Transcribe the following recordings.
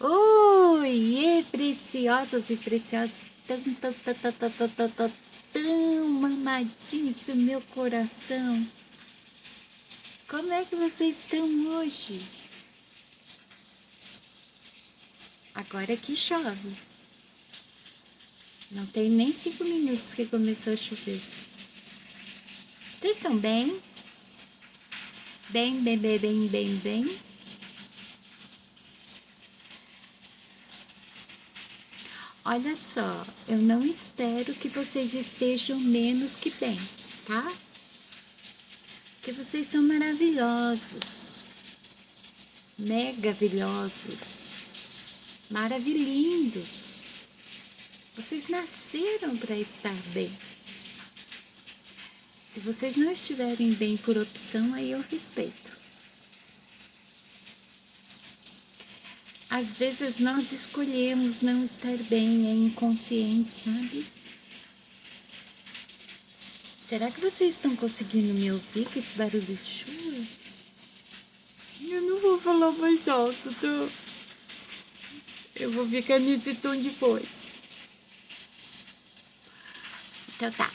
Oi, preciosos e preciosas, tão mamadinhos do meu coração. Como é que vocês estão hoje? Agora que chove. Não tem nem 5 minutos que começou a chover. Vocês estão bem? Bem. Olha só, eu não espero que vocês estejam menos que bem, tá? Porque vocês são maravilhosos, megavilhosos, maravilhindos. Vocês nasceram para estar bem. Se vocês não estiverem bem por opção, aí eu respeito. Às vezes nós escolhemos não estar bem, é inconsciente, sabe? Será que vocês estão conseguindo me ouvir com esse barulho de chuva? Eu não vou falar mais alto, tá? Eu vou ficar nesse tom de voz. Então tá.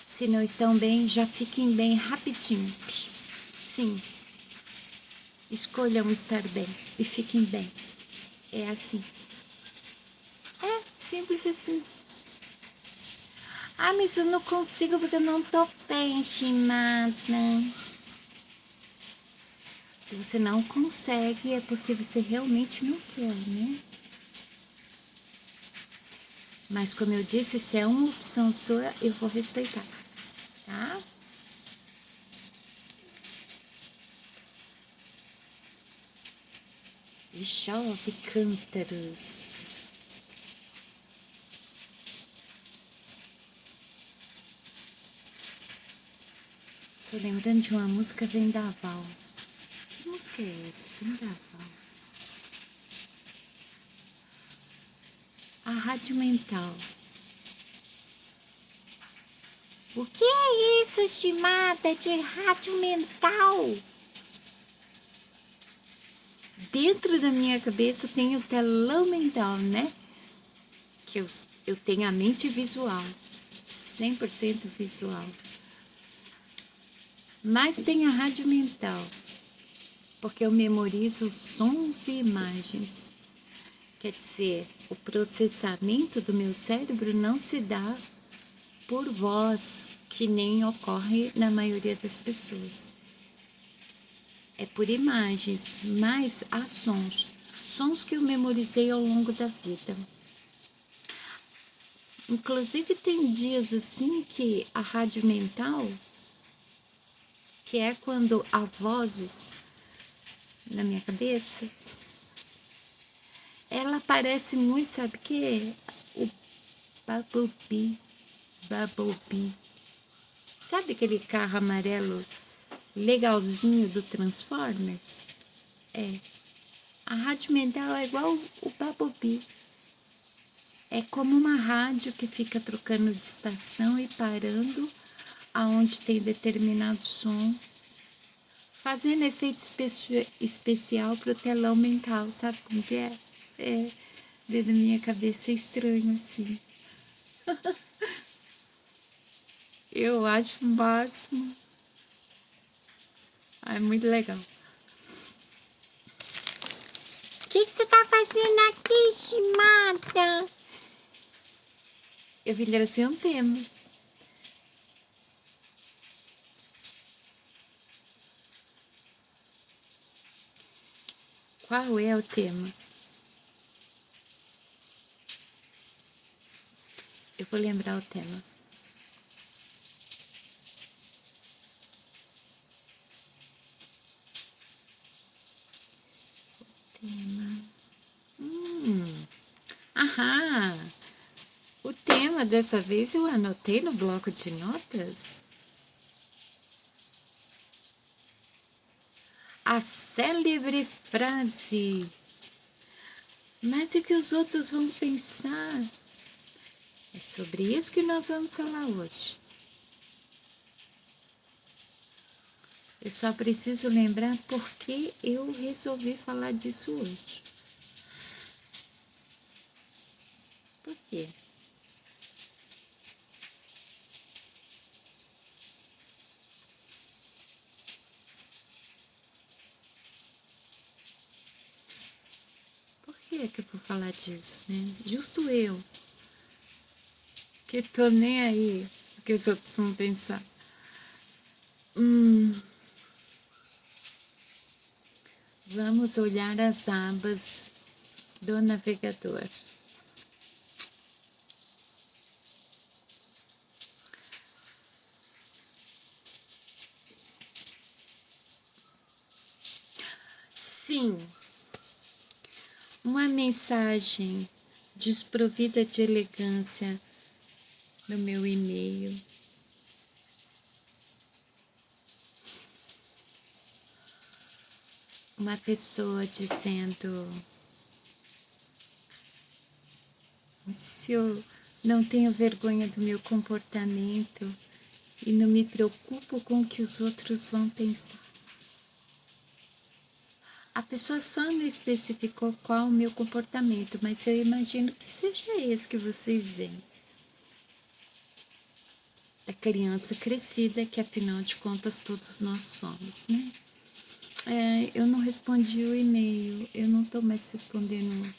Se não estão bem, já fiquem bem rapidinho. Sim. Escolham estar bem e fiquem bem. É assim. É simples assim. Ah, mas eu não consigo porque eu não tô bem, estimada. Se você não consegue, é porque você realmente não quer, né? Mas como eu disse, se é uma opção sua, eu vou respeitar, tá? E chove cântaros. Tô lembrando de uma música Vendaval. Que música é essa? Vendaval. A Rádio Mental. O que é isso, estimada, de rádio mental? Dentro da minha cabeça tem o telão mental, né? Que eu tenho a mente visual, 100% visual. Mas tem a rádio mental, porque eu memorizo sons e imagens. Quer dizer, o processamento do meu cérebro não se dá por voz, que nem ocorre na maioria das pessoas. É por imagens, mas há sons. Sons que eu memorizei ao longo da vida. Inclusive tem dias assim que a rádio mental, que é quando há vozes na minha cabeça, ela parece muito, sabe o quê? O Bumblebee. Sabe aquele carro amarelo legalzinho do Transformers? É. A rádio mental é igual o Bumblebee. É como uma rádio que fica trocando de estação e parando aonde tem determinado som, fazendo efeito especial pro telão mental, sabe como que é? É, dentro da minha cabeça é estranho assim. Eu acho o máximo. É muito legal. O que você tá fazendo aqui, estimada? Eu vim trazer um tema. Qual é o tema? Eu vou lembrar o tema. Aham! O tema dessa vez eu anotei no bloco de notas. a célebre frase: mas o que os outros vão pensar? É sobre isso que nós vamos falar hoje. Eu só preciso lembrar por que eu resolvi falar disso hoje. Por quê? Por que eu vou falar disso, né? Justo eu, que tô nem aí o que os outros vão pensar. Vamos olhar as abas do navegador. Sim, uma mensagem desprovida de elegância no meu e-mail. Uma pessoa dizendo: se eu não tenho vergonha do meu comportamento e não me preocupo com o que os outros vão pensar. A pessoa só não especificou qual o meu comportamento, mas eu imagino que seja esse que vocês veem. Da criança crescida, que afinal de contas todos nós somos, né? Eu não respondi o e-mail, eu não estou mais respondendo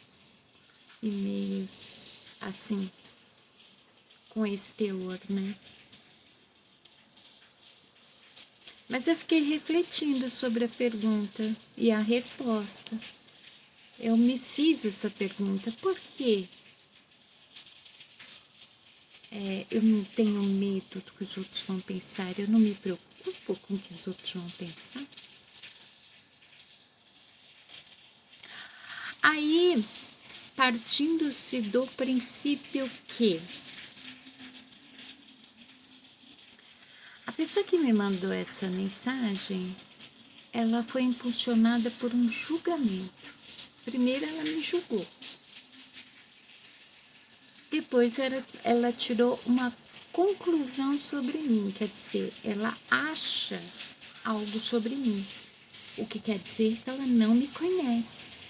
e-mails assim, com esse teor, né? Mas eu fiquei refletindo sobre a pergunta e a resposta. Eu me fiz essa pergunta, por quê? Eu não tenho medo do que os outros vão pensar, eu não me preocupo com o que os outros vão pensar. Aí, partindo-se do princípio que a pessoa que me mandou essa mensagem, ela foi impulsionada por um julgamento. Primeiro ela me julgou. Depois ela tirou uma conclusão sobre mim, quer dizer, ela acha algo sobre mim. O que quer dizer que ela não me conhece.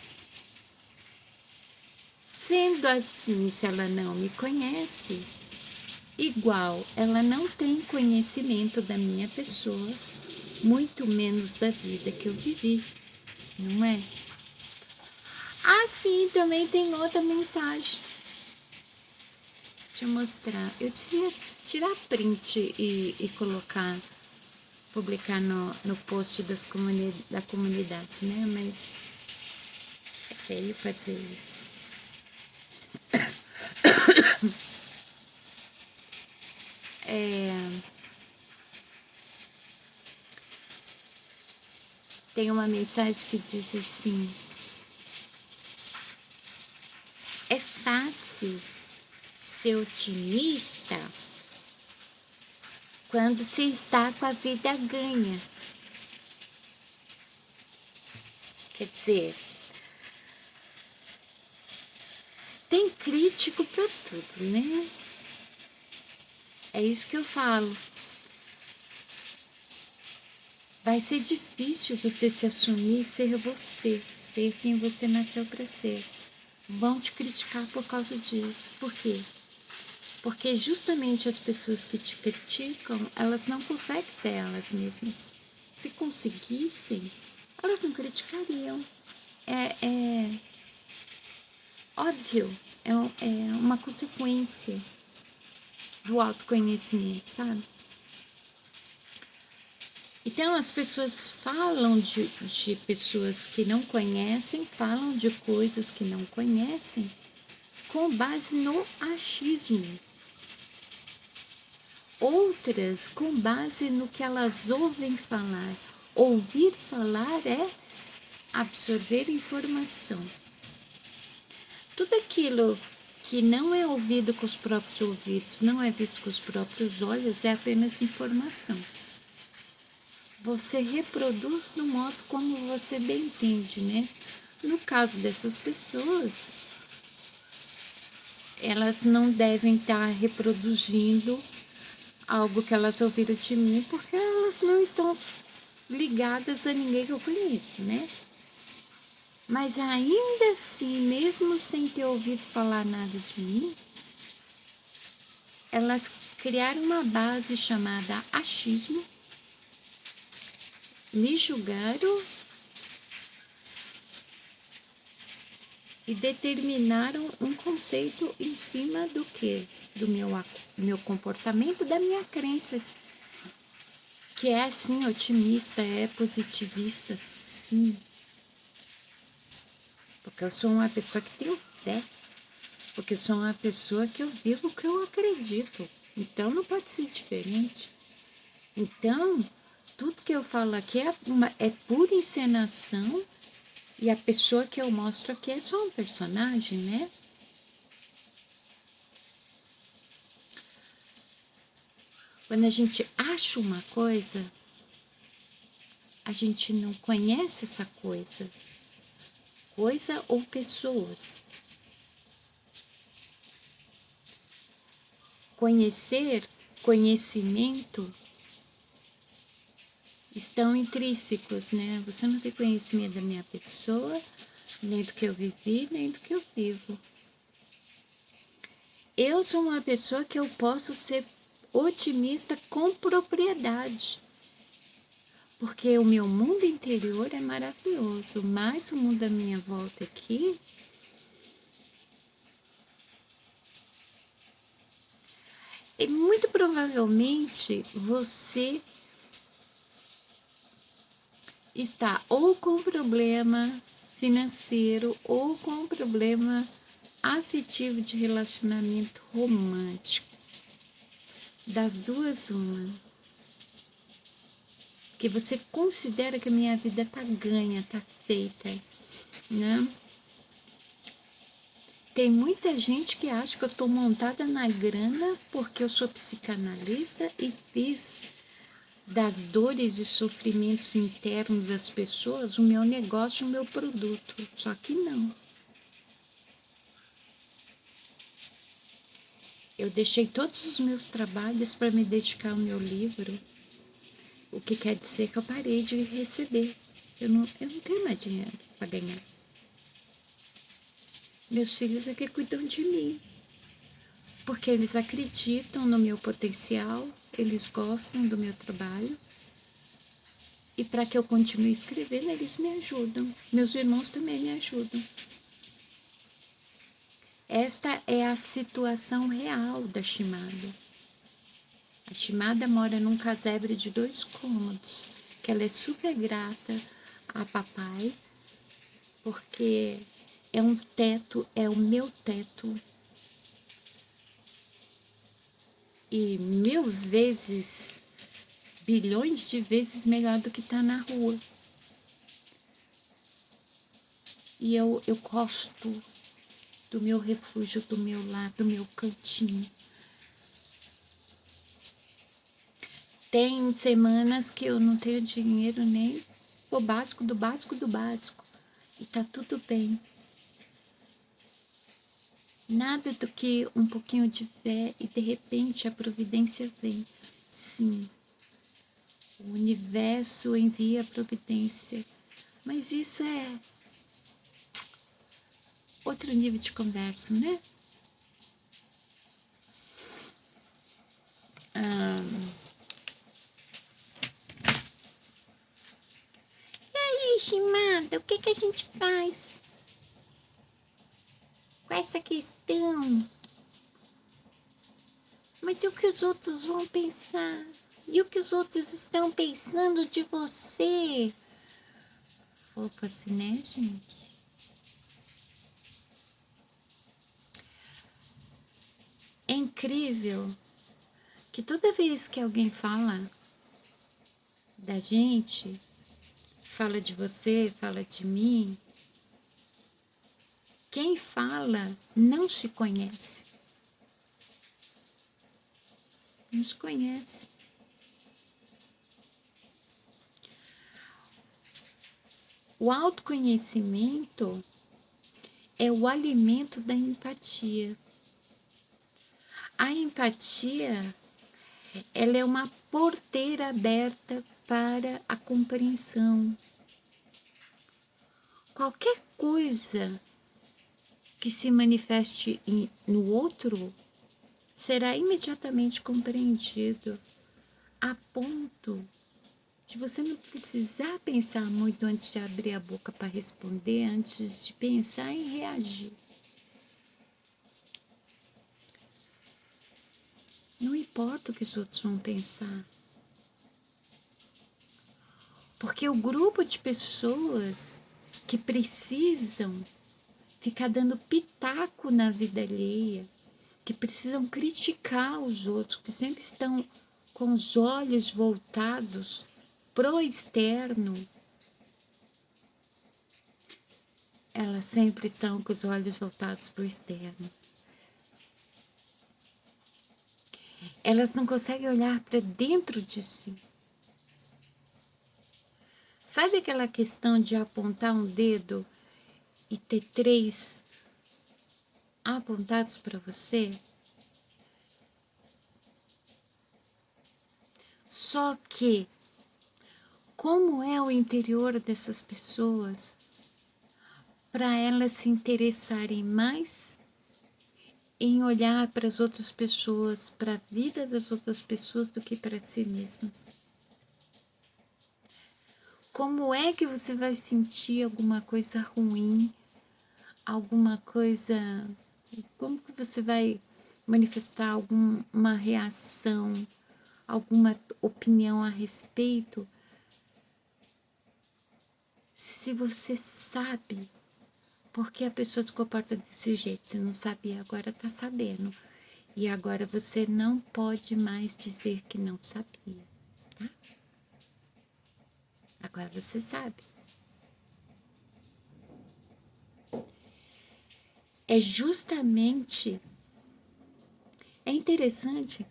Sendo assim, se ela não me conhece, igual ela não tem conhecimento da minha pessoa, muito menos da vida que eu vivi, não é? Assim, também tem outra mensagem. Deixa eu mostrar. Eu devia tirar print e colocar, publicar no post da comunidade, né? Mas é feio fazer isso. Tem uma mensagem que diz assim: é fácil ser otimista quando se está com a vida ganha. Quer dizer, tem crítico para tudo, né? É isso que eu falo. Vai ser difícil você se assumir e ser você, ser quem você nasceu para ser. Vão te criticar por causa disso. Por quê? Porque justamente as pessoas que te criticam, elas não conseguem ser elas mesmas. Se conseguissem, elas não criticariam. É óbvio, é uma consequência do autoconhecimento, sabe? Então, as pessoas falam de pessoas que não conhecem, falam de coisas que não conhecem, com base no achismo. Outras, com base no que elas ouvem falar. Ouvir falar é absorver informação. Tudo aquilo que não é ouvido com os próprios ouvidos, não é visto com os próprios olhos, é apenas informação. você reproduz do modo como você bem entende, né? No caso dessas pessoas, elas não devem estar reproduzindo algo que elas ouviram de mim, porque elas não estão ligadas a ninguém que eu conheço, né? Mas ainda assim, mesmo sem ter ouvido falar nada de mim, elas criaram uma base chamada achismo, me julgaram e determinaram um conceito em cima do quê? Do meu comportamento, da minha crença, que é sim otimista, é positivista, sim. Porque eu sou uma pessoa que tenho fé, porque eu sou uma pessoa que eu vivo o que eu acredito, então não pode ser diferente. Então, tudo que eu falo aqui é pura encenação, e a pessoa que eu mostro aqui é só um personagem, né? Quando a gente acha uma coisa, a gente não conhece essa coisa ou pessoas. Conhecimento estão intrínsecos, né? Você não tem conhecimento da minha pessoa, nem do que eu vivi, nem do que eu vivo. Eu sou uma pessoa que eu posso ser otimista com propriedade, porque o meu mundo interior é maravilhoso, mas o mundo à minha volta aqui e muito provavelmente você está ou com problema financeiro ou com problema afetivo de relacionamento romântico. Das duas, uma. Que você considera que a minha vida tá ganha, tá feita, né? Tem muita gente que acha que eu tô montada na grana porque eu sou psicanalista e fiz das dores e sofrimentos internos das pessoas o meu negócio, o meu produto. Só que não. Eu deixei todos os meus trabalhos para me dedicar ao meu livro, o que quer dizer que eu parei de receber. Eu não tenho mais dinheiro para ganhar. Meus filhos é que cuidam de mim, porque eles acreditam no meu potencial, eles gostam do meu trabalho. E para que eu continue escrevendo, eles me ajudam. Meus irmãos também me ajudam. Esta é a situação real da Shimada. A Shimada mora num casebre de 2 cômodos, que ela é super grata a papai, porque é um teto, é o meu teto. E 1000 vezes, bilhões de vezes melhor do que tá na rua. E eu gosto do meu refúgio, do meu lar, do meu cantinho. Tem semanas que eu não tenho dinheiro nem o básico do básico do básico. E tá tudo bem. Nada do que um pouquinho de fé e de repente a providência vem. Sim, o universo envia a providência. Mas isso é outro nível de conversa, né? E aí, Shimada, o que a gente faz com essa questão? Mas e o que os outros vão pensar? E o que os outros estão pensando de você? Fofa assim, né, gente? É incrível que toda vez que alguém fala da gente, fala de você, fala de mim, quem fala não se conhece. Não se conhece. O autoconhecimento é o alimento da empatia. A empatia, ela é uma porteira aberta para a compreensão. Qualquer coisa que se manifeste no outro será imediatamente compreendido, a ponto de você não precisar pensar muito antes de abrir a boca para responder, antes de pensar em reagir. Não importa o que os outros vão pensar. Porque o grupo de pessoas que precisam ficar dando pitaco na vida alheia, que precisam criticar os outros, que sempre estão com os olhos voltados pro externo, elas sempre estão com os olhos voltados pro externo. Elas não conseguem olhar para dentro de si. Sabe aquela questão de apontar um dedo e ter 3 apontados para você? Só que, como é o interior dessas pessoas, para elas se interessarem mais em olhar para as outras pessoas, para a vida das outras pessoas, do que para si mesmas? Como é que você vai sentir alguma coisa ruim, alguma coisa... Como que você vai manifestar alguma reação, alguma opinião a respeito, se você sabe porque a pessoa se comporta desse jeito? Você não sabia, agora está sabendo. E agora você não pode mais dizer que não sabia, tá? Agora você sabe. É justamente... É interessante...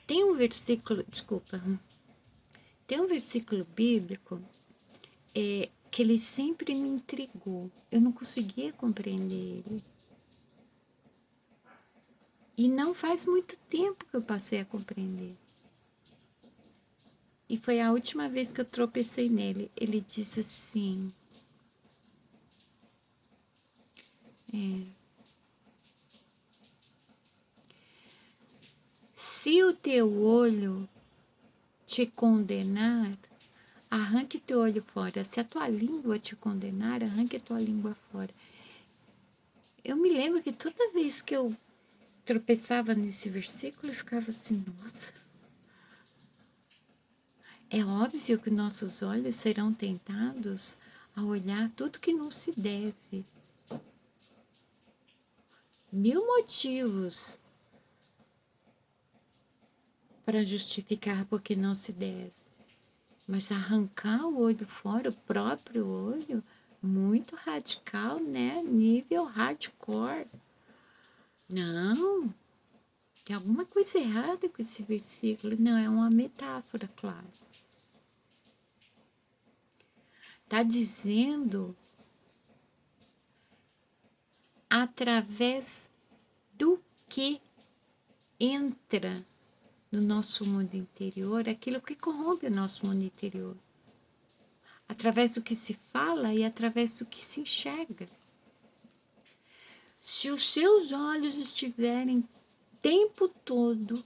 Tem um versículo... Desculpa. Tem um versículo bíblico que ele sempre me intrigou. Eu não conseguia compreender ele. E não faz muito tempo que eu passei a compreender. E foi a última vez que eu tropecei nele. Ele diz assim... Se o teu olho te condenar, arranque teu olho fora. Se a tua língua te condenar, arranque a tua língua fora. Eu me lembro que toda vez que eu tropeçava nesse versículo, eu ficava assim, nossa. É óbvio que nossos olhos serão tentados a olhar tudo que não se deve. 1000 motivos para justificar porque não se deve. Mas arrancar o olho fora, o próprio olho, muito radical, né? Nível hardcore. Não, tem alguma coisa errada com esse versículo. Não, é uma metáfora, claro. Está dizendo através do que entra no nosso mundo interior, aquilo que corrompe o nosso mundo interior. Através do que se fala e através do que se enxerga. Se os seus olhos estiverem o tempo todo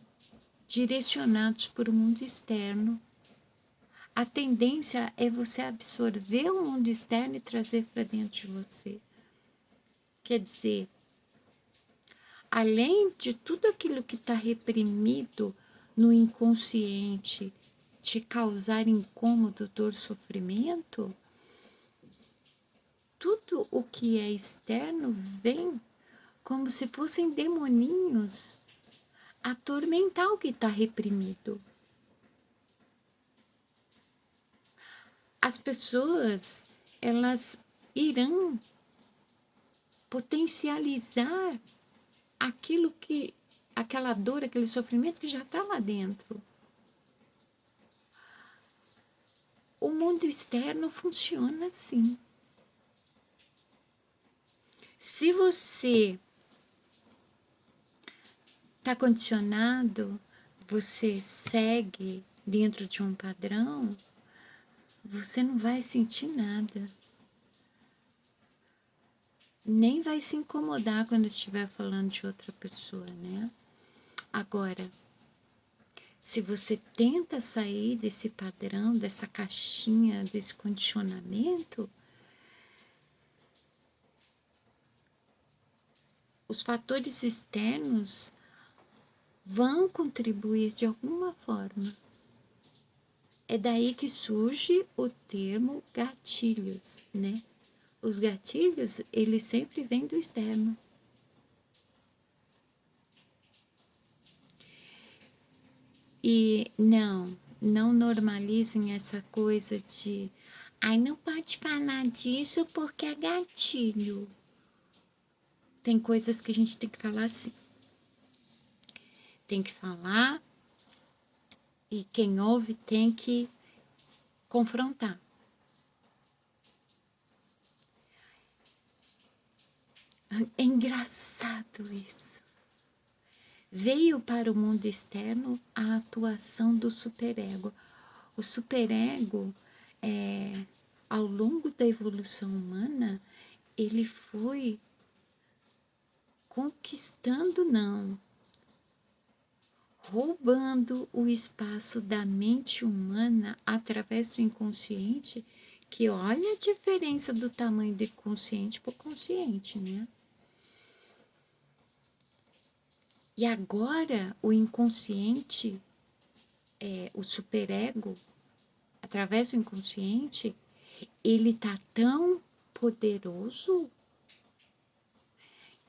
direcionados para o mundo externo, a tendência é você absorver o mundo externo e trazer para dentro de você. Quer dizer, além de tudo aquilo que está reprimido no inconsciente te causar incômodo, dor, sofrimento, tudo o que é externo vem como se fossem demoninhos atormentar o que está reprimido. As pessoas, elas irão potencializar aquela dor, aquele sofrimento que já está lá dentro. O mundo externo funciona assim. Se você está condicionado, você segue dentro de um padrão, você não vai sentir nada. Nem vai se incomodar quando estiver falando de outra pessoa, né? Agora, se você tenta sair desse padrão, dessa caixinha, desse condicionamento, os fatores externos vão contribuir de alguma forma. É daí que surge o termo gatilhos, né? Os gatilhos, eles sempre vêm do externo. E não normalizem essa coisa de ai, não pode falar disso porque é gatilho. Tem coisas que a gente tem que falar assim. Tem que falar e quem ouve tem que confrontar. É engraçado isso. Veio para o mundo externo a atuação do superego. O superego, ao longo da evolução humana, ele foi conquistando, roubando o espaço da mente humana através do inconsciente, que olha a diferença do tamanho do inconsciente para o consciente, né? E agora o inconsciente, o superego, através do inconsciente, ele tá tão poderoso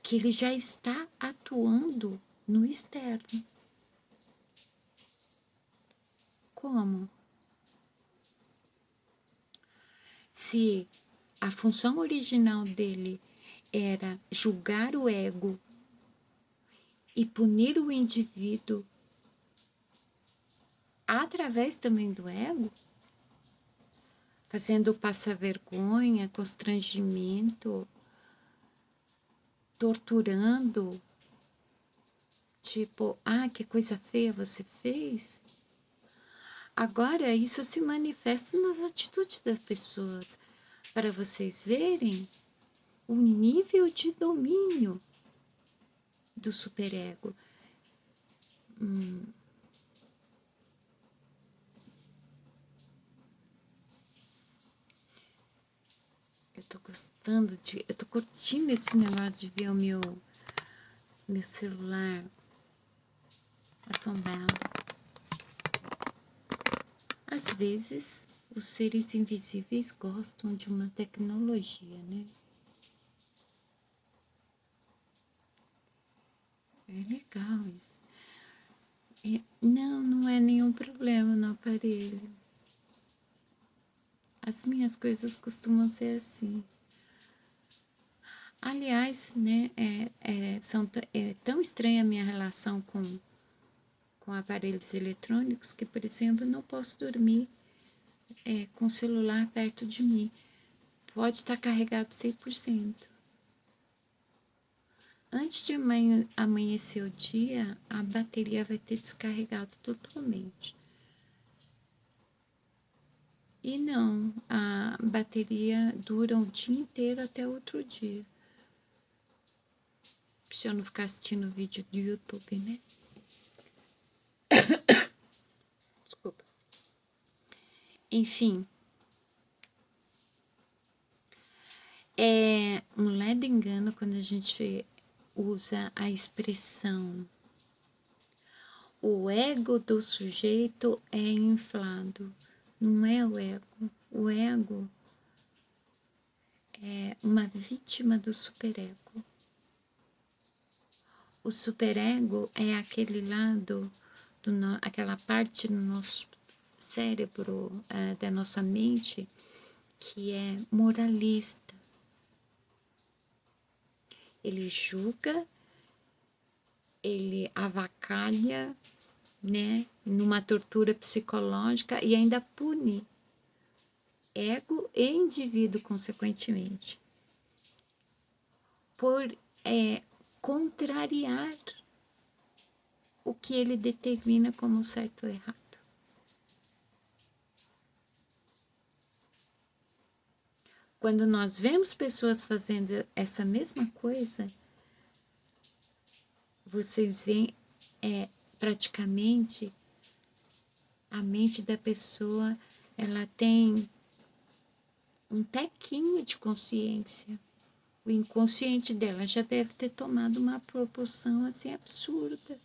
que ele já está atuando no externo. Como? Se a função original dele era julgar o ego e punir o indivíduo através também do ego, fazendo passar vergonha, constrangimento, torturando, tipo, que coisa feia você fez. Agora, isso se manifesta nas atitudes das pessoas, para vocês verem o nível de domínio do superego. Eu tô curtindo esse negócio de ver o meu celular assombrado. Às vezes, os seres invisíveis gostam de uma tecnologia, né? É legal isso. Não é nenhum problema no aparelho. As minhas coisas costumam ser assim. Aliás, né, é tão estranha a minha relação com aparelhos eletrônicos que, por exemplo, eu não posso dormir com o celular perto de mim. Pode estar carregado 100%. Antes de amanhecer o dia, a bateria vai ter descarregado totalmente. E não, a bateria dura o dia inteiro até outro dia. Se eu não ficar assistindo vídeo do YouTube, né? Desculpa. Enfim. É um ledo engano quando a gente usa a expressão o ego do sujeito é inflado. Não é o ego. O ego é uma vítima do superego. O superego é aquele lado, aquela parte do nosso cérebro, da nossa mente, que é moralista. Ele julga, ele avacalha, né, numa tortura psicológica e ainda pune. ego e indivíduo, consequentemente, por contrariar o que ele determina como certo ou errado. Quando nós vemos pessoas fazendo essa mesma coisa, vocês veem praticamente a mente da pessoa, ela tem um tequinho de consciência. O inconsciente dela já deve ter tomado uma proporção assim absurda.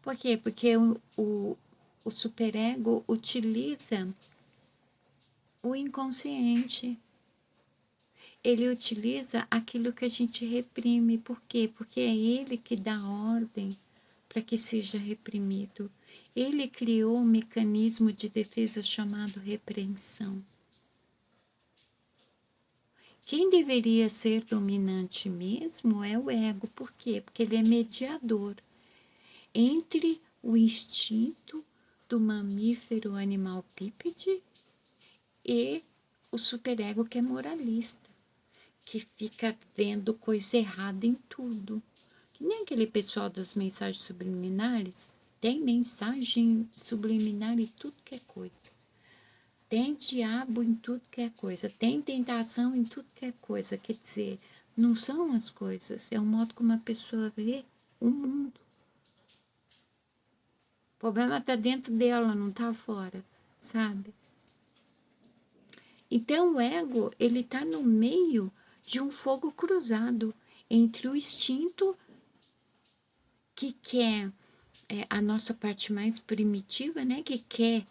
Por quê? Porque o superego utiliza o inconsciente. Ele utiliza aquilo que a gente reprime. Por quê? Porque é ele que dá ordem para que seja reprimido. Ele criou um mecanismo de defesa chamado repreensão. Quem deveria ser dominante mesmo é o ego. Por quê? Porque ele é mediador entre o instinto do mamífero animal bípede e o superego, que é moralista, que fica vendo coisa errada em tudo. Que nem aquele pessoal das mensagens subliminares. Tem mensagem subliminar em tudo que é coisa. Tem diabo em tudo que é coisa. Tem tentação em tudo que é coisa. Quer dizer, não são as coisas, é o modo como a pessoa vê o mundo. O problema está dentro dela, não está fora, sabe? Então o ego, ele está no meio de um fogo cruzado entre o instinto que quer a nossa parte mais primitiva, né? Que quer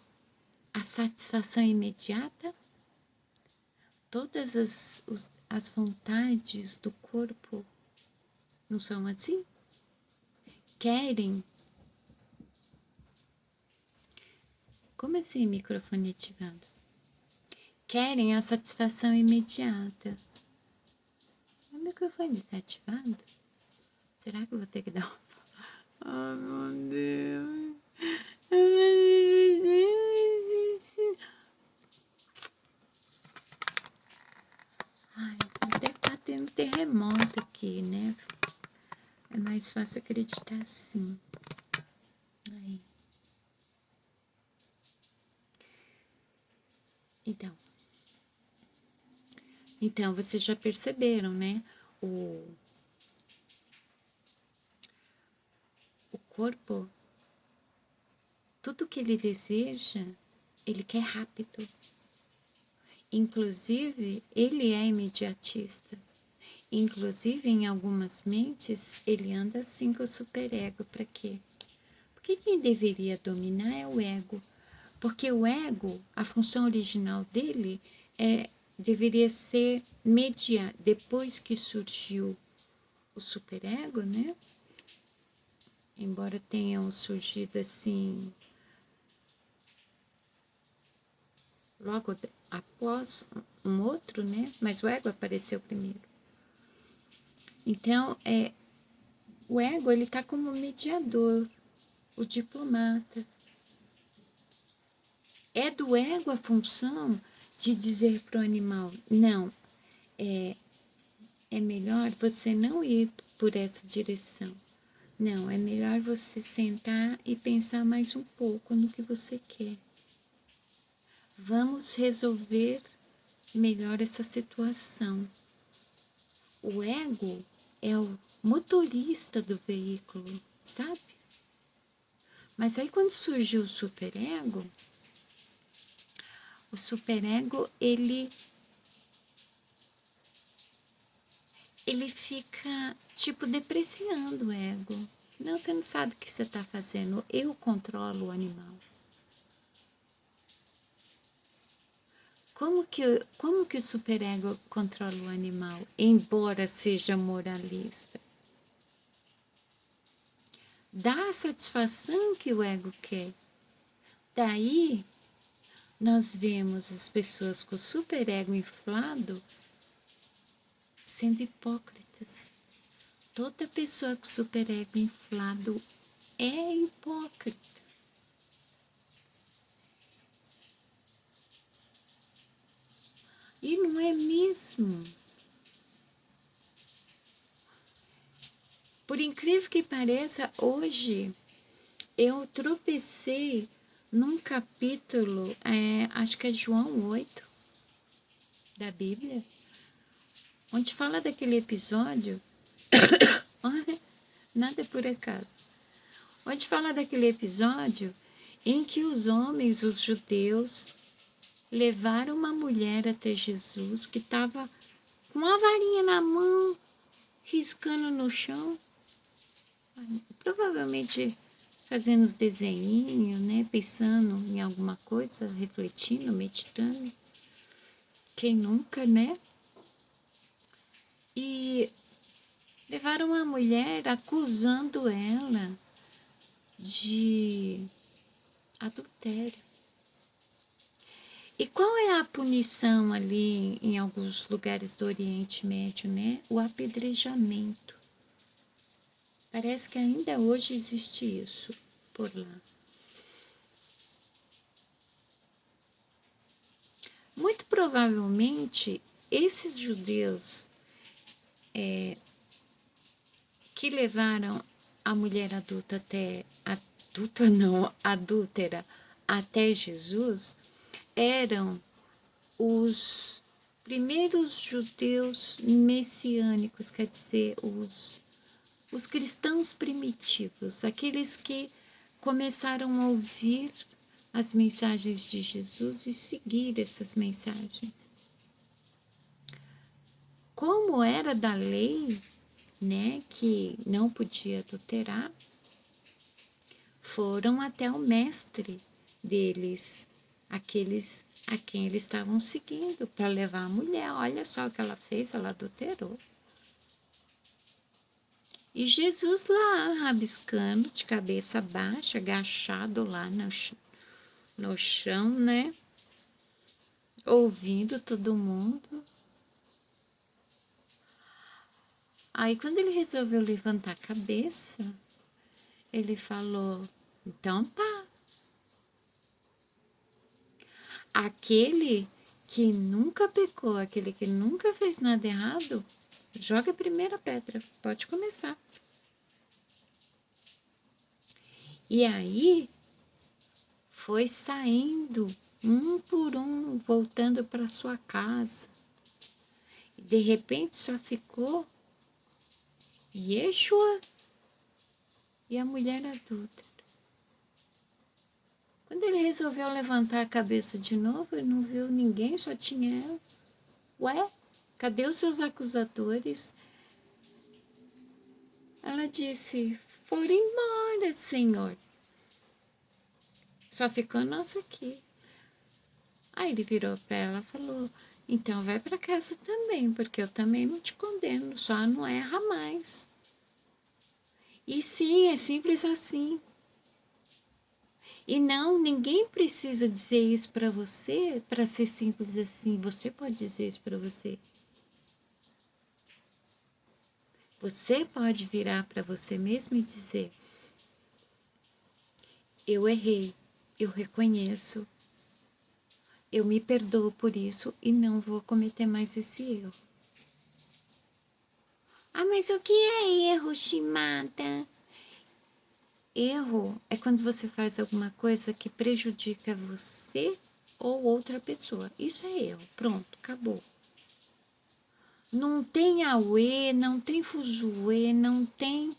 a satisfação imediata. Todas as vontades do corpo não são assim? Querem. Como assim, microfone ativado? Querem a satisfação imediata. O microfone está ativado? Será que eu vou ter que dar uma... Ai, meu Deus. Ai, deve estar tendo terremoto aqui, né? É mais fácil acreditar assim. Aí. Então, vocês já perceberam, né? O corpo, tudo que ele deseja, ele quer rápido. Inclusive, ele é imediatista. Inclusive, em algumas mentes, ele anda assim com o superego. Para quê? Porque quem deveria dominar é o ego. Porque o ego, a função original dele deveria ser mediar. Depois que surgiu o superego, né? Embora tenham surgido assim, logo após um outro, né? Mas o ego apareceu primeiro. Então, o ego, ele está como mediador, o diplomata. É do ego a função de dizer para o animal, não, é melhor você não ir por essa direção. Não, é melhor você sentar e pensar mais um pouco no que você quer. Vamos resolver melhor essa situação. O ego é o motorista do veículo, sabe? Mas aí quando surgiu o superego, ele fica, tipo, depreciando o ego. Não, você não sabe o que você está fazendo. Eu controlo o animal. Como que o superego controla o animal, embora seja moralista? Dá a satisfação que o ego quer. Daí, nós vemos as pessoas com o superego inflado sendo hipócritas. Toda pessoa com superego inflado é hipócrita. E não é mesmo. Por incrível que pareça, hoje eu tropecei num capítulo, acho que é João 8 da Bíblia, onde fala daquele episódio, nada por acaso, onde fala daquele episódio em que os homens, os judeus, levaram uma mulher até Jesus que estava com uma varinha na mão, riscando no chão, provavelmente fazendo os desenhinhos, né? Pensando em alguma coisa, refletindo, meditando. Quem nunca, né? E levaram a mulher acusando ela de adultério. E qual é a punição ali em alguns lugares do Oriente Médio, né? O apedrejamento. Parece que ainda hoje existe isso por lá. Muito provavelmente, esses judeus que levaram a mulher adúltera até Jesus, eram os primeiros judeus messiânicos, quer dizer, os cristãos primitivos, aqueles que começaram a ouvir as mensagens de Jesus e seguir essas mensagens. Como era da lei, né, que não podia adulterar, foram até o mestre deles, aqueles a quem eles estavam seguindo, para levar a mulher. Olha só o que ela fez, ela adulterou. E Jesus lá, rabiscando, de cabeça baixa, agachado lá no chão, né? Ouvindo todo mundo. Aí, quando ele resolveu levantar a cabeça, ele falou, então tá. Aquele que nunca pecou, aquele que nunca fez nada errado, joga a primeira pedra, pode começar. E aí, foi saindo, um por um, voltando para sua casa. E de repente só ficou Yeshua e a mulher adulta. Quando ele resolveu levantar a cabeça de novo, ele não viu ninguém, só tinha ela. Ué, cadê os seus acusadores? Ela disse, foram embora, Senhor. Só ficou nós aqui. Aí ele virou para ela e falou, então vai para casa também, porque eu também não te condeno, só não erra mais. E sim, é simples assim. E não, ninguém precisa dizer isso para você, para ser simples assim. Você pode dizer isso para você. Você pode virar para você mesmo e dizer, eu errei, eu reconheço, eu me perdoo por isso e não vou cometer mais esse erro. Ah, mas o que é erro, Shimada? Erro é quando você faz alguma coisa que prejudica você ou outra pessoa. Isso é erro. Pronto, acabou. Não tem auê, não tem fuzuê, não tem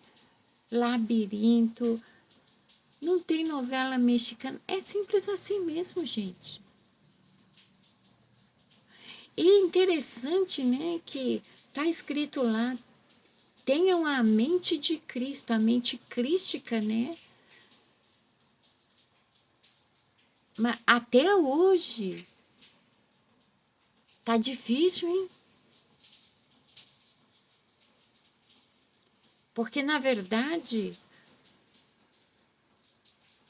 labirinto, não tem novela mexicana. É simples assim mesmo, gente. E interessante, né, que tá escrito lá, tenham a mente de Cristo, a mente crística, né? Mas até hoje tá difícil, hein? Porque, na verdade,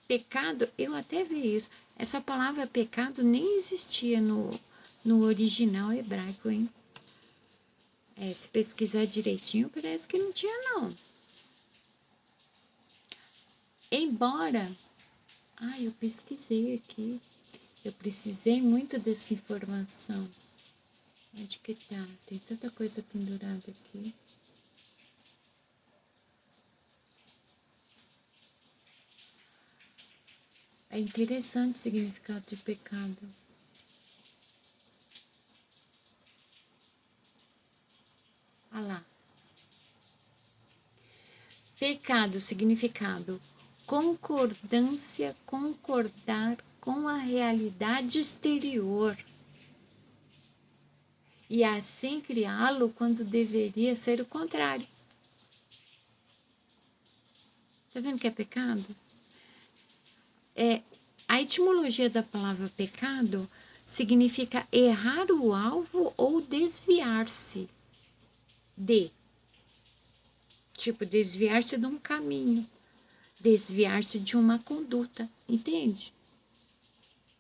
pecado, eu até vi isso. Essa palavra pecado nem existia no original hebraico, hein? Se pesquisar direitinho, parece que não tinha, não. Embora... eu pesquisei aqui. Eu precisei muito dessa informação. Onde que tá? Tem tanta coisa pendurada aqui. É interessante o significado de pecado. Olha lá. Pecado, significado. Concordância, concordar com a realidade exterior. E assim criá-lo quando deveria ser o contrário. Tá vendo que é pecado? A etimologia da palavra pecado significa errar o alvo ou desviar-se de. Tipo, desviar-se de um caminho, desviar-se de uma conduta, entende?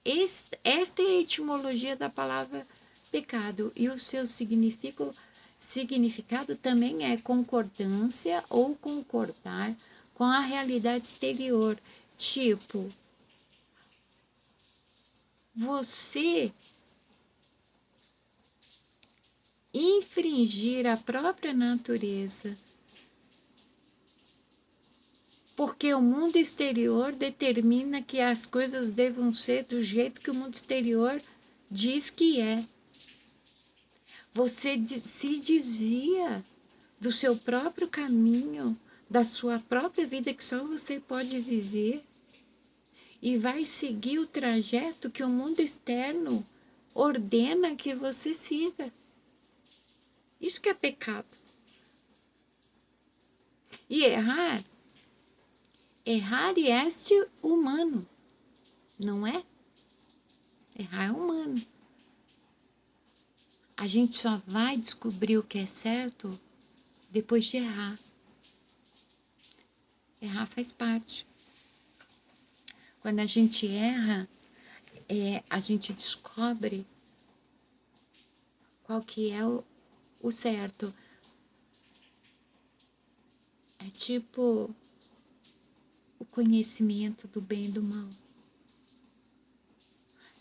Esta é a etimologia da palavra pecado e o seu significado também é concordância ou concordar com a realidade exterior. Tipo, você infringir a própria natureza, porque o mundo exterior determina que as coisas devam ser do jeito que o mundo exterior diz que é. Você se desvia do seu próprio caminho, da sua própria vida que só você pode viver e vai seguir o trajeto que o mundo externo ordena que você siga. Isso que é pecado. E errar este humano, não é? Errar é humano. A gente só vai descobrir o que é certo depois de errar. Errar faz parte. Quando a gente erra, a gente descobre qual que é o certo. É tipo o conhecimento do bem e do mal.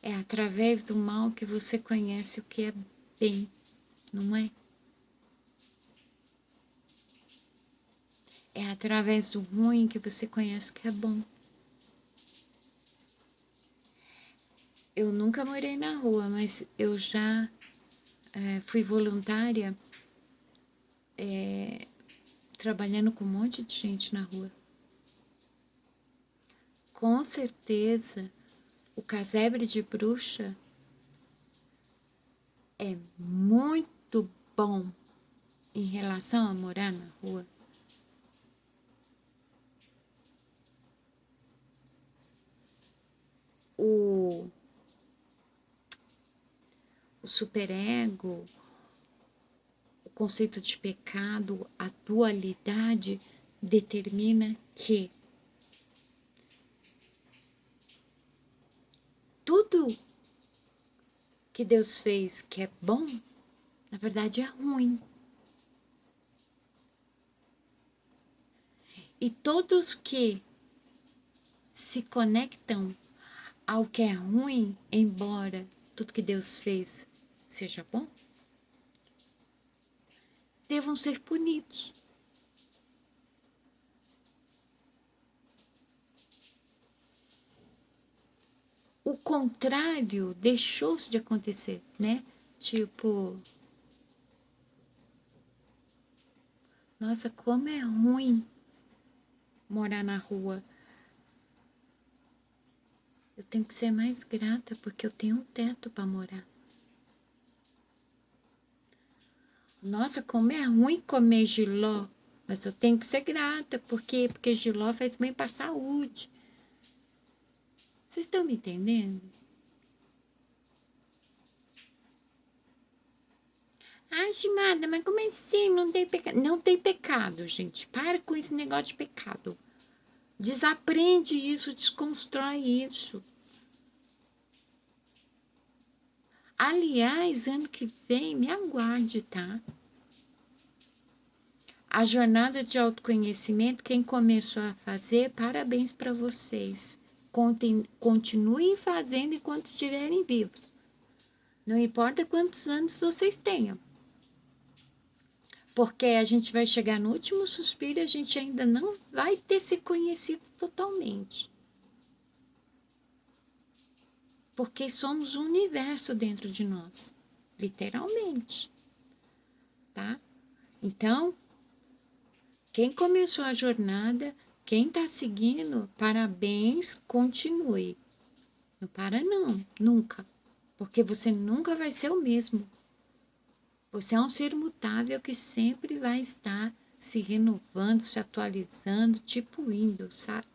É através do mal que você conhece o que é bem, não é? É através do ruim que você conhece o que é bom. Eu nunca morei na rua, mas eu já fui voluntária trabalhando com um monte de gente na rua. Com certeza, o casebre de bruxa é muito bom em relação a morar na rua. O superego, o conceito de pecado, a dualidade determina que tudo que Deus fez que é bom, na verdade é ruim. E todos que se conectam ao que é ruim, embora tudo que Deus fez seja bom, devam ser punidos. O contrário deixou-se de acontecer, né? Tipo, nossa, como é ruim morar na rua. Eu tenho que ser mais grata porque eu tenho um teto para morar. Nossa, como é ruim comer jiló. Mas eu tenho que ser grata, porque jiló faz bem para a saúde. Vocês estão me entendendo? Ah, Chimada, mas como assim? Não tem pecado. Não tem pecado, gente. Para com esse negócio de pecado. Desaprende isso, desconstrói isso. Aliás, ano que vem, me aguarde, tá? A jornada de autoconhecimento, quem começou a fazer, parabéns para vocês. Continuem fazendo enquanto estiverem vivos. Não importa quantos anos vocês tenham. Porque a gente vai chegar no último suspiro e a gente ainda não vai ter se conhecido totalmente. Porque somos um universo dentro de nós, literalmente, tá? Então, quem começou a jornada, quem está seguindo, parabéns, continue. Não para não, nunca. Porque você nunca vai ser o mesmo. Você é um ser mutável que sempre vai estar se renovando, se atualizando, tipo Windows, sabe?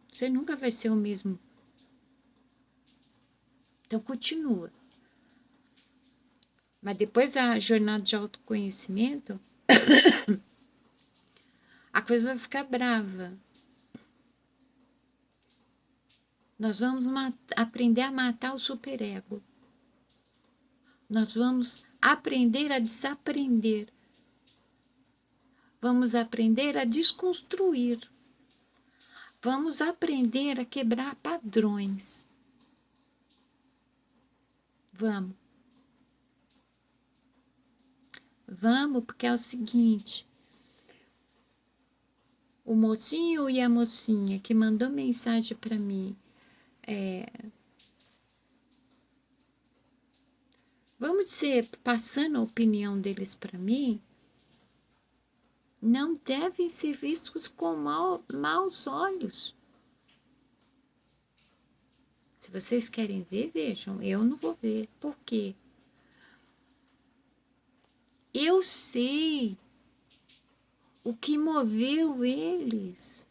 Você nunca vai ser o mesmo. Então, continua. Mas depois da jornada de autoconhecimento, a coisa vai ficar brava. Nós vamos aprender a matar o superego. Nós vamos aprender a desaprender. Vamos aprender a desconstruir. Vamos aprender a quebrar padrões. Vamos. Vamos, porque é o seguinte. O mocinho e a mocinha que mandou mensagem para mim, vamos dizer, passando a opinião deles para mim, não devem ser vistos com maus olhos. Se vocês querem ver, vejam. Eu não vou ver. Por quê? Eu sei o que moveu eles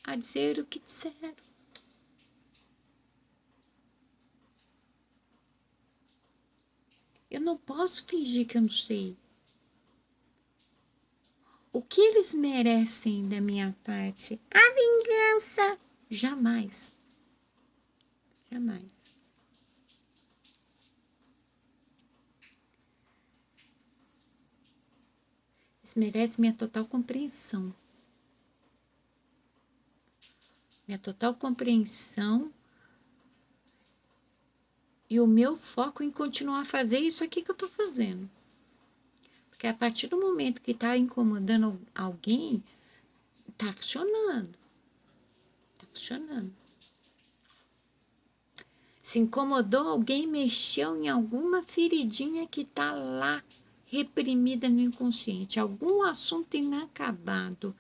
a dizer o que disseram. Eu não posso fingir que eu não sei. O que eles merecem da minha parte? A vingança! Jamais. Jamais. Eles merecem minha total compreensão. Minha total compreensão e o meu foco em continuar a fazer isso aqui que eu tô fazendo. Porque a partir do momento que tá incomodando alguém, tá funcionando. Tá funcionando. Se incomodou alguém, mexeu em alguma feridinha que tá lá reprimida no inconsciente, algum assunto inacabado,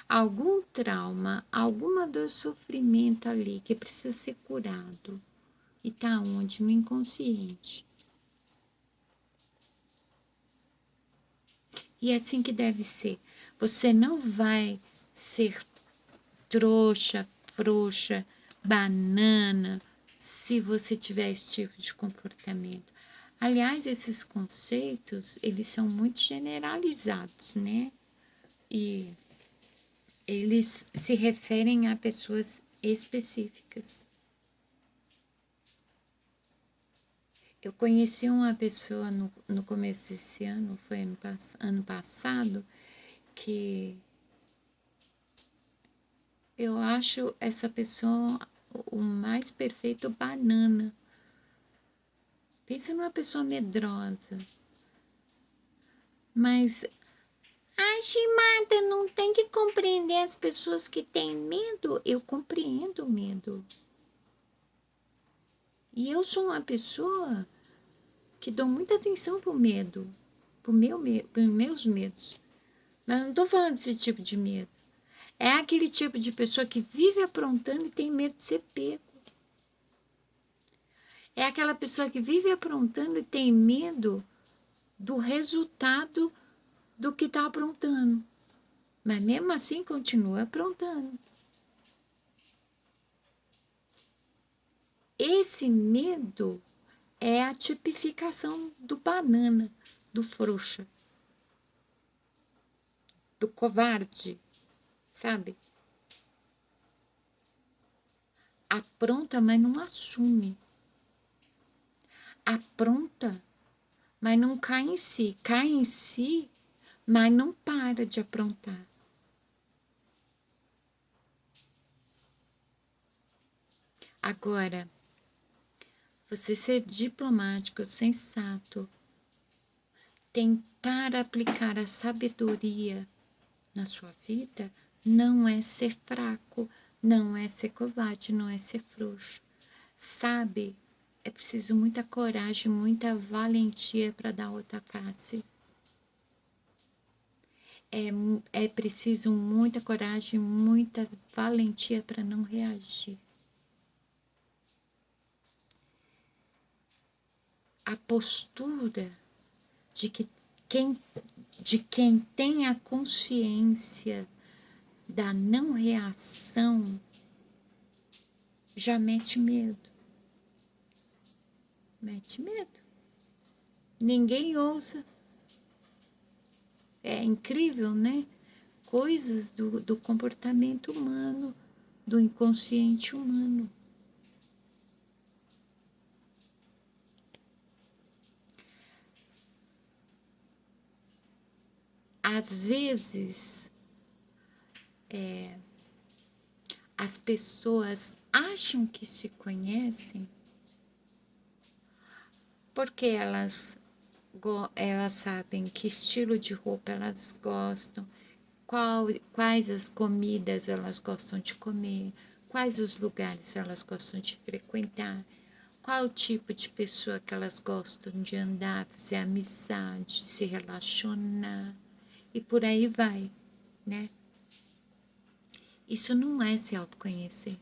algum trauma, alguma dor, sofrimento ali que precisa ser curado. E tá onde? No inconsciente. E é assim que deve ser. Você não vai ser trouxa, frouxa, banana, se você tiver esse tipo de comportamento. Aliás, esses conceitos, eles são muito generalizados, né? E eles se referem a pessoas específicas. Eu conheci uma pessoa no começo desse ano, foi ano passado, que eu acho essa pessoa o mais perfeito banana. Pensa numa pessoa medrosa. Mas, Shimada, não tem que compreender as pessoas que têm medo? Eu compreendo o medo. E eu sou uma pessoa que dou muita atenção pro medo, pros meus medos. Mas não tô falando desse tipo de medo. É aquele tipo de pessoa que vive aprontando e tem medo de ser pego. É aquela pessoa que vive aprontando e tem medo do resultado do que está aprontando. Mas mesmo assim continua aprontando. Esse medo é a tipificação do banana, do frouxa, do covarde, sabe? Apronta, mas não assume. Apronta, mas não cai em si. Cai em si, mas não para de aprontar. Agora, você ser diplomático, sensato, tentar aplicar a sabedoria na sua vida, não é ser fraco, não é ser covarde, não é ser frouxo. Sabe, é preciso muita coragem, muita valentia para dar outra face. É preciso muita coragem, muita valentia para não reagir. A postura de quem tem a consciência da não reação já mete medo. Mete medo. Ninguém ousa. É incrível, né? Coisas do comportamento humano, do inconsciente humano. Às vezes, as pessoas acham que se conhecem porque elas sabem que estilo de roupa elas gostam, quais as comidas elas gostam de comer, quais os lugares elas gostam de frequentar, qual o tipo de pessoa que elas gostam de andar, fazer amizade, se relacionar e por aí vai, né? Isso não é se autoconhecer.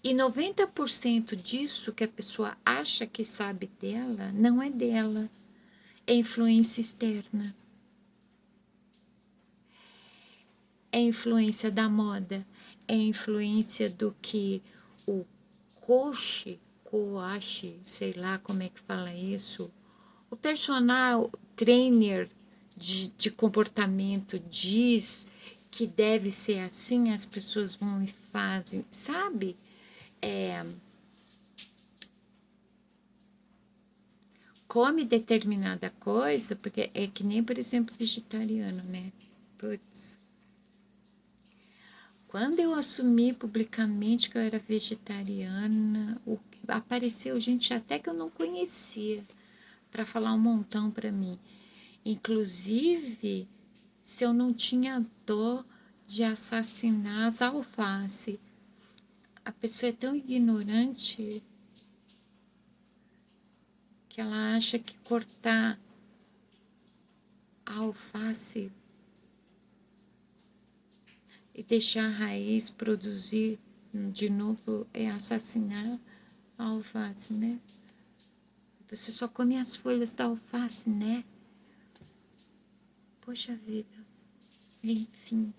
E 90% disso que a pessoa acha que sabe dela, não é dela, é influência externa. É influência da moda, é influência do que o coach, sei lá como é que fala isso, o personal trainer de comportamento diz que deve ser assim, as pessoas vão e fazem, sabe? Come determinada coisa, porque é que nem, por exemplo, vegetariano, né? Putz. Quando eu assumi publicamente que eu era vegetariana, apareceu gente até que eu não conhecia para falar um montão para mim. Inclusive, se eu não tinha dó de assassinar as alface. A pessoa é tão ignorante que ela acha que cortar a alface e deixar a raiz produzir de novo é assassinar a alface, né? Você só come as folhas da alface, né? Poxa vida. Enfim.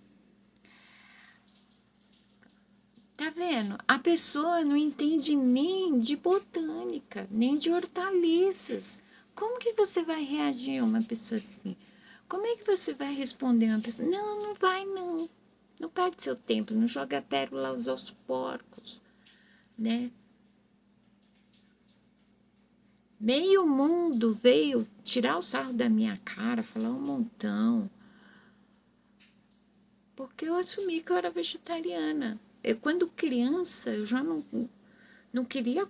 Tá vendo? A pessoa não entende nem de botânica, nem de hortaliças. Como que você vai reagir a uma pessoa assim? Como é que você vai responder a uma pessoa? Não, não vai não. Não perde seu tempo, não joga pérolas aos porcos, né? Meio mundo veio tirar o sarro da minha cara, falar um montão, porque eu assumi que eu era vegetariana. Quando criança, eu já não queria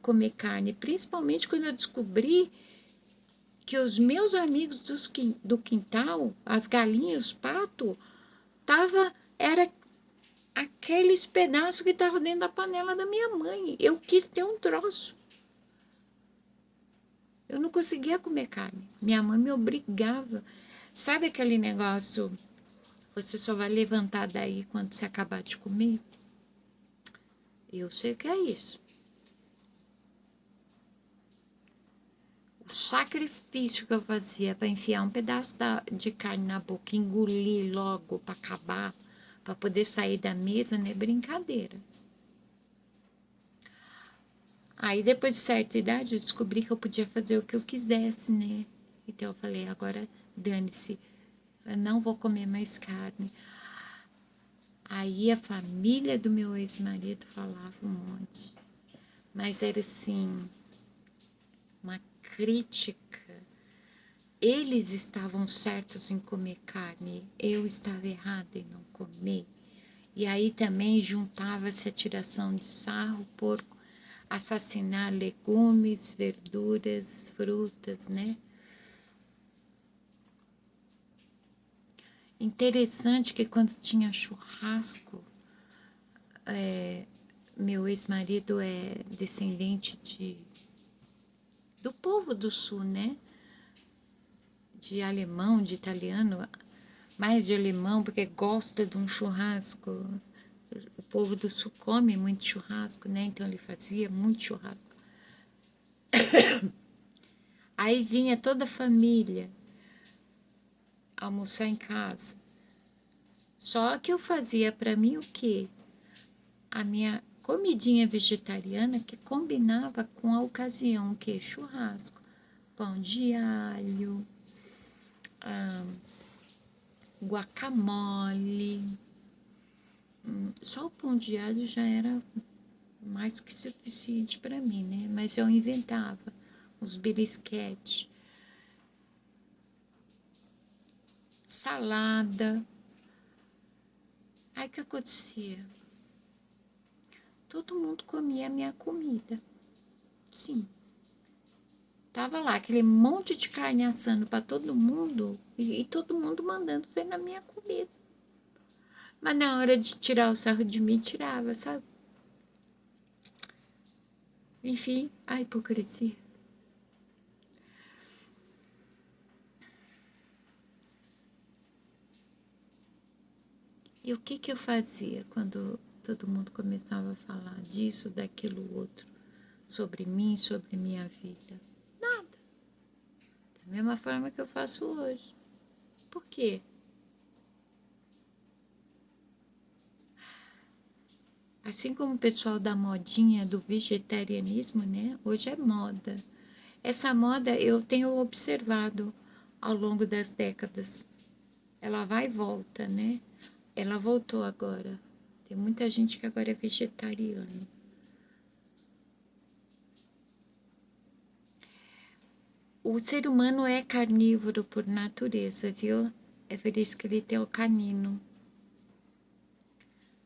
comer carne, principalmente quando eu descobri que os meus amigos do quintal, as galinhas, os patos, era aqueles pedaços que estavam dentro da panela da minha mãe. Eu quis ter um troço. Eu não conseguia comer carne. Minha mãe me obrigava. Sabe aquele negócio, você só vai levantar daí quando você acabar de comer? Eu sei o que é isso. O sacrifício que eu fazia para enfiar um pedaço de carne na boca, engolir logo para acabar, para poder sair da mesa, não é brincadeira. Aí, depois de certa idade, eu descobri que eu podia fazer o que eu quisesse, né? Então, eu falei, agora dane-se, eu não vou comer mais carne. Aí, a família do meu ex-marido falava um monte, mas era assim, uma crítica. Eles estavam certos em comer carne, eu estava errada em não comer. E aí também juntava-se a tiração de sarro por assassinar legumes, verduras, frutas, né? Interessante que quando tinha churrasco, meu ex-marido é descendente do povo do sul, né? De alemão, de italiano, mais de alemão, porque gosta de um churrasco. O povo do sul come muito churrasco, né? Então ele fazia muito churrasco. Aí vinha toda a família almoçar em casa. Só que eu fazia para mim o quê? A minha comidinha vegetariana que combinava com a ocasião, que churrasco, pão de alho, guacamole. Só o pão de alho já era mais do que suficiente para mim, né? Mas eu inventava os belisquete, salada. Aí o que acontecia? Todo mundo comia a minha comida. Sim. Tava lá aquele monte de carne assando para todo mundo e todo mundo mandando ver na minha comida. Mas na hora de tirar o sarro de mim, tirava, sabe? Enfim, a hipocrisia. E o que eu fazia quando todo mundo começava a falar disso, daquilo, outro, sobre mim, sobre minha vida? Nada. Da mesma forma que eu faço hoje. Por quê? Assim como o pessoal da modinha do vegetarianismo, né? Hoje é moda. Essa moda eu tenho observado ao longo das décadas. Ela vai e volta, né? Ela voltou agora. Tem muita gente que agora é vegetariano. O ser humano é carnívoro por natureza, viu? É por isso que ele tem o canino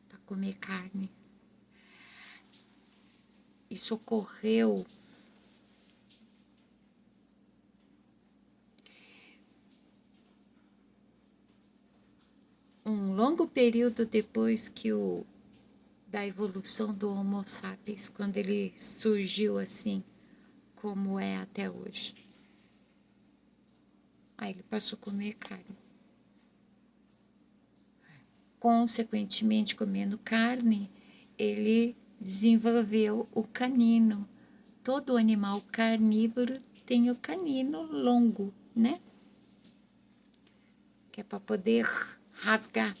para comer carne. Isso ocorreu um longo período depois da evolução do Homo sapiens, quando ele surgiu assim, como é até hoje. Aí ele passou a comer carne. Consequentemente, comendo carne, ele desenvolveu o canino. Todo animal carnívoro tem o canino longo, né? Que é para poder rasgar.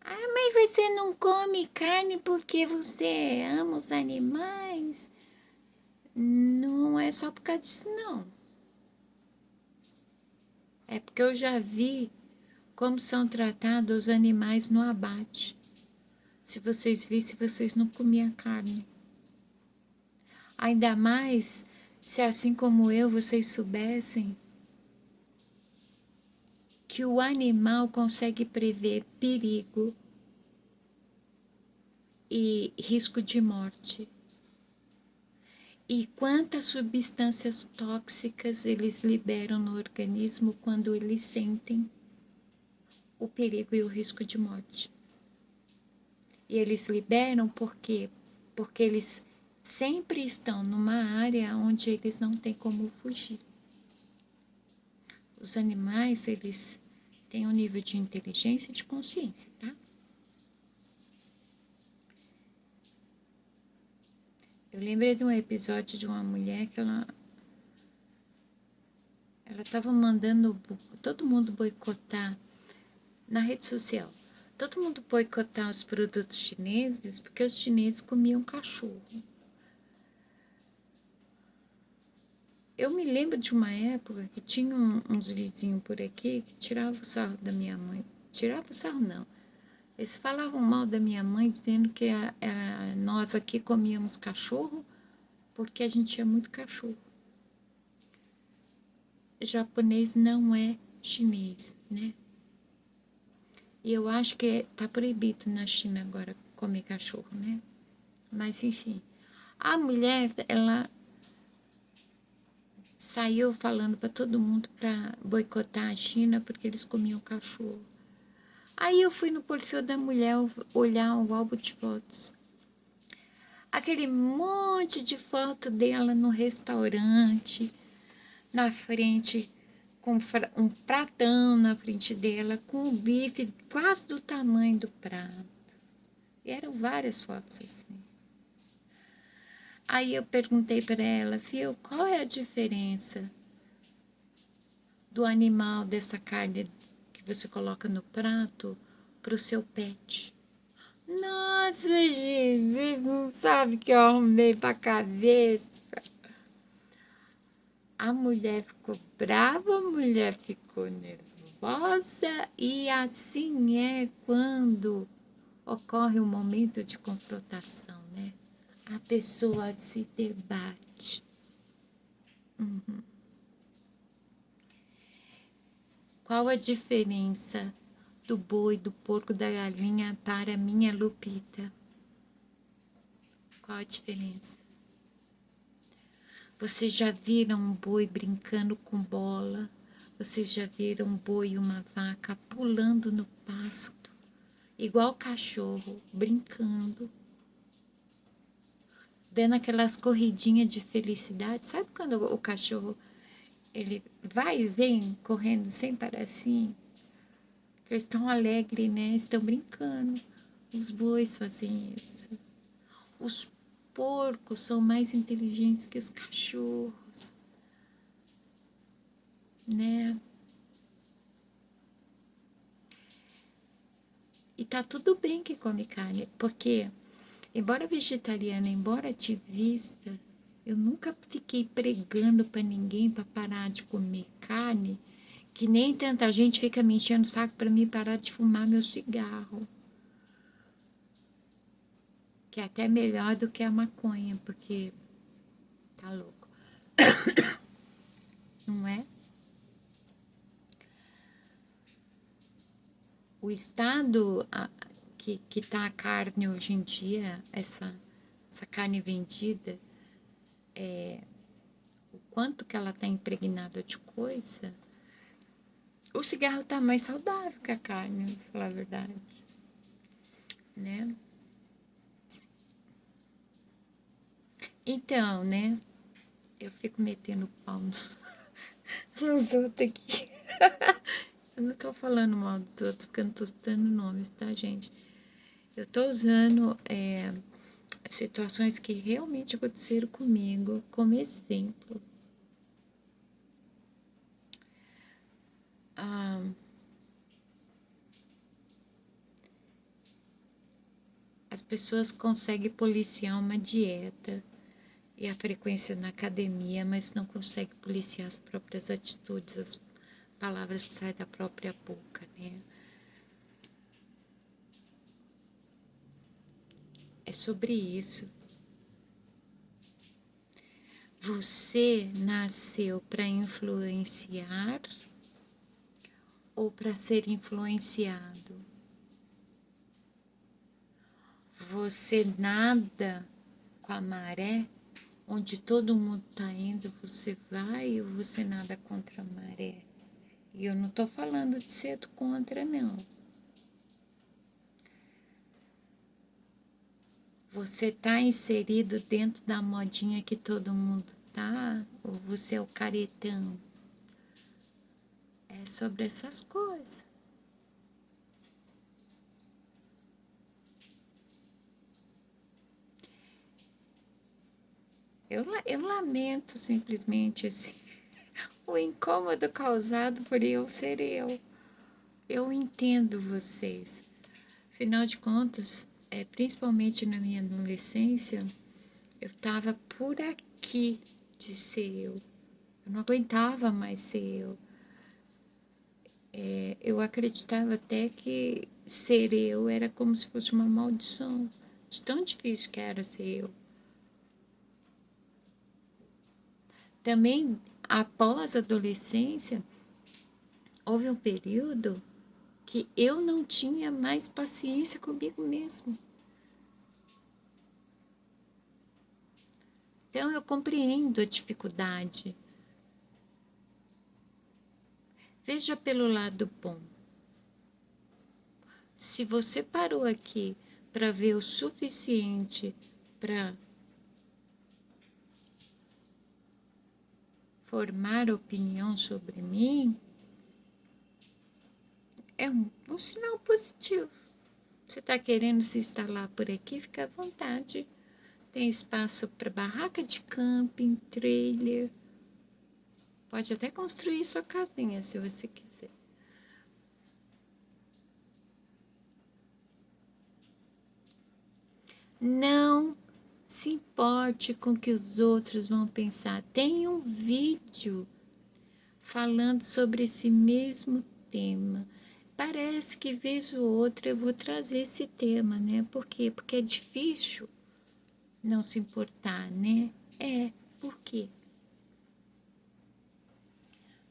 Ah, mas você não come carne porque você ama os animais? Não é só por causa disso, não. É porque eu já vi como são tratados os animais no abate. Se vocês vissem, vocês não comiam carne. Ainda mais se, assim como eu, vocês soubessem que o animal consegue prever perigo e risco de morte. E quantas substâncias tóxicas eles liberam no organismo quando eles sentem o perigo e o risco de morte. E eles liberam por quê? Porque eles sempre estão numa área onde eles não têm como fugir. Os animais, eles têm um nível de inteligência e de consciência, tá? Eu lembrei de um episódio de uma mulher que ela estava mandando todo mundo boicotar na rede social. Todo mundo boicotar os produtos chineses porque os chineses comiam cachorro. Eu me lembro de uma época que tinha uns vizinhos por aqui que tiravam o sarro da minha mãe. Tirava o sarro, não. Eles falavam mal da minha mãe, dizendo que nós aqui comíamos cachorro porque a gente tinha muito cachorro. Japonês não é chinês, né? E eu acho que tá proibido na China agora comer cachorro, né? Mas enfim. A mulher, ela saiu falando para todo mundo para boicotar a China porque eles comiam cachorro. Aí eu fui no perfil da mulher olhar o álbum de fotos. Aquele monte de foto dela no restaurante, na frente, com um pratão na frente dela, com o bife quase do tamanho do prato. E eram várias fotos assim. Aí eu perguntei para ela, Fio, qual é a diferença do animal, dessa carne que você coloca no prato, para o seu pet? Nossa, gente, vocês não sabem que eu arrumei pra cabeça. A mulher ficou brava, a mulher ficou nervosa, e assim é quando ocorre um momento de confrontação, né? A pessoa se debate. Qual a diferença do boi, do porco, da galinha para minha Lupita? Qual a diferença? Vocês já viram um boi brincando com bola? Vocês já viram um boi e uma vaca pulando no pasto? Igual cachorro, brincando, dando aquelas corridinhas de felicidade. Sabe quando o cachorro ele vai e vem correndo sem parar assim? Eles estão alegres, né? Estão brincando. Os bois fazem isso. Os porcos são mais inteligentes que os cachorros, né? E tá tudo bem que come carne, porque, embora vegetariana, embora ativista, eu nunca fiquei pregando para ninguém para parar de comer carne, que nem tanta gente fica me enchendo o saco para mim parar de fumar meu cigarro, que é até melhor do que a maconha, porque tá louco, não é? O estado que tá a carne hoje em dia, essa carne vendida, o quanto que ela tá impregnada de coisa, o cigarro tá mais saudável que a carne, pra falar a verdade, né? Então, né? Eu fico metendo pau nos outros aqui. Eu não tô falando mal dos outros, porque eu não tô dando nomes, tá, gente? Eu tô usando situações que realmente aconteceram comigo como exemplo. Ah, as pessoas conseguem policiar uma dieta e a frequência na academia, mas não conseguem policiar as próprias atitudes, as palavras que saem da própria boca, né? É sobre isso. Você nasceu para influenciar ou para ser influenciado? Você nada com a maré? Onde todo mundo está indo, você vai ou você nada contra a maré? E eu não estou falando de ser contra, não. Você está inserido dentro da modinha que todo mundo tá? Ou você é o caretão? É sobre essas coisas. Eu lamento simplesmente assim, o incômodo causado por eu ser eu. Eu entendo vocês. Afinal de contas, principalmente na minha adolescência, eu estava por aqui de ser eu. Eu não aguentava mais ser eu. Eu acreditava até que ser eu era como se fosse uma maldição, de tão difícil que era ser eu. Também, após a adolescência, houve um período que eu não tinha mais paciência comigo mesmo. Então, eu compreendo a dificuldade. Veja pelo lado bom. Se você parou aqui para ver o suficiente para formar opinião sobre mim, é um sinal positivo. Você está querendo se instalar por aqui? Fica à vontade. Tem espaço para barraca de camping, trailer. Pode até construir sua casinha se você quiser. Não se importe com o que os outros vão pensar. Tem um vídeo falando sobre esse mesmo tema. Parece que vez ou outra eu vou trazer esse tema, né? Por quê? Porque é difícil não se importar, né? Por quê?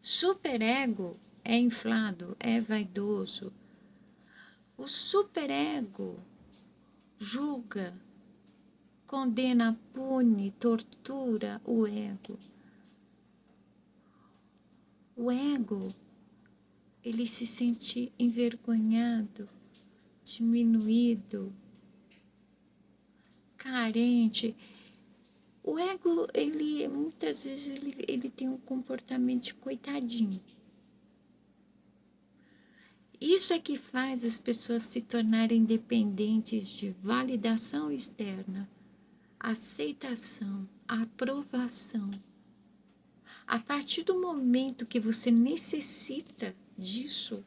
Superego é inflado, é vaidoso. O superego julga, condena, pune, tortura o ego. O ego, ele se sente envergonhado, diminuído, carente. O ego, ele muitas vezes ele tem um comportamento de coitadinho. Isso é que faz as pessoas se tornarem dependentes de validação externa, aceitação, aprovação. A partir do momento que você necessita disso,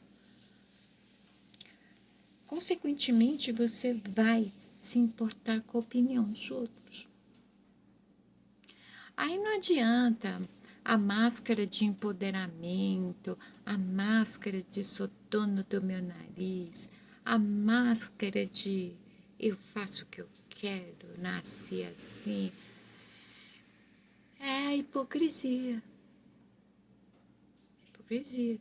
consequentemente você vai se importar com a opinião dos outros. Aí não adianta a máscara de empoderamento, a máscara de sou dono do meu nariz, a máscara de eu faço o que eu quero, nasci assim. É a hipocrisia. Hipocrisia.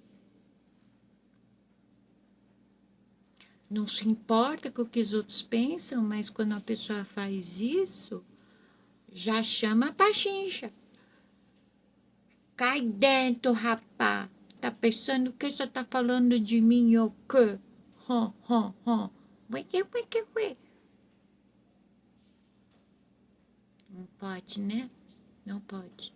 Não se importa com o que os outros pensam, mas quando a pessoa faz isso, já chama a pachincha. Cai dentro, rapá. Tá pensando que você tá falando de mim ou quê? Hum, hum, hum. Ué. Não pode, né? Não pode.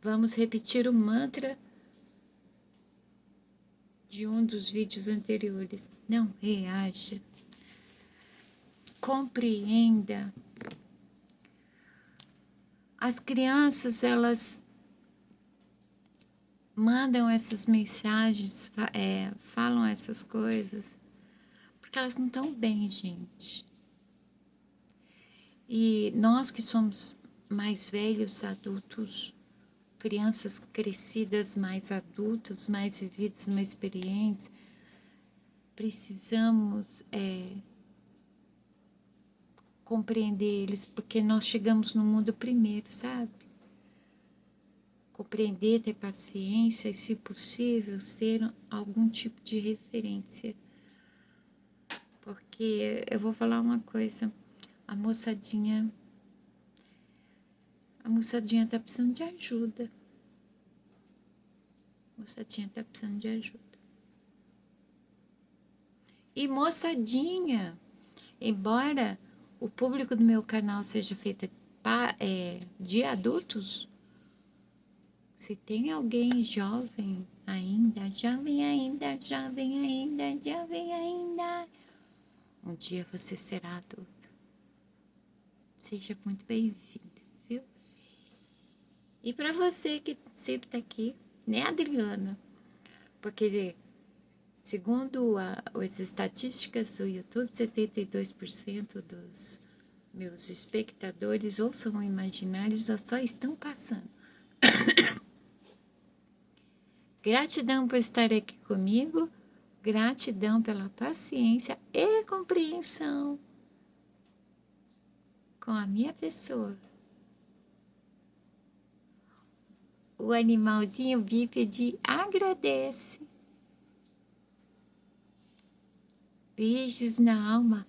Vamos repetir o mantra de um dos vídeos anteriores. Não reaja. Compreenda. As crianças, elas mandam essas mensagens, falam essas coisas, porque elas não estão bem, gente. E nós que somos mais velhos, adultos, crianças crescidas, mais adultas, mais vividas, mais experientes, precisamos compreender eles, porque nós chegamos no mundo primeiro, sabe? Compreender, ter paciência e, se possível, ser algum tipo de referência. Porque eu vou falar uma coisa, a moçadinha tá precisando de ajuda. Moçadinha tá precisando de ajuda. E moçadinha, embora o público do meu canal seja feito de adultos, se tem alguém jovem ainda, um dia você será adulto. Seja muito bem-vindo, viu? E para você que sempre tá aqui, né, Adriana? Porque, segundo as estatísticas do YouTube, 72% dos meus espectadores ou são imaginários ou só estão passando. Gratidão por estar aqui comigo, gratidão pela paciência e compreensão com a minha pessoa. O animalzinho bípede agradece. Beijos na alma.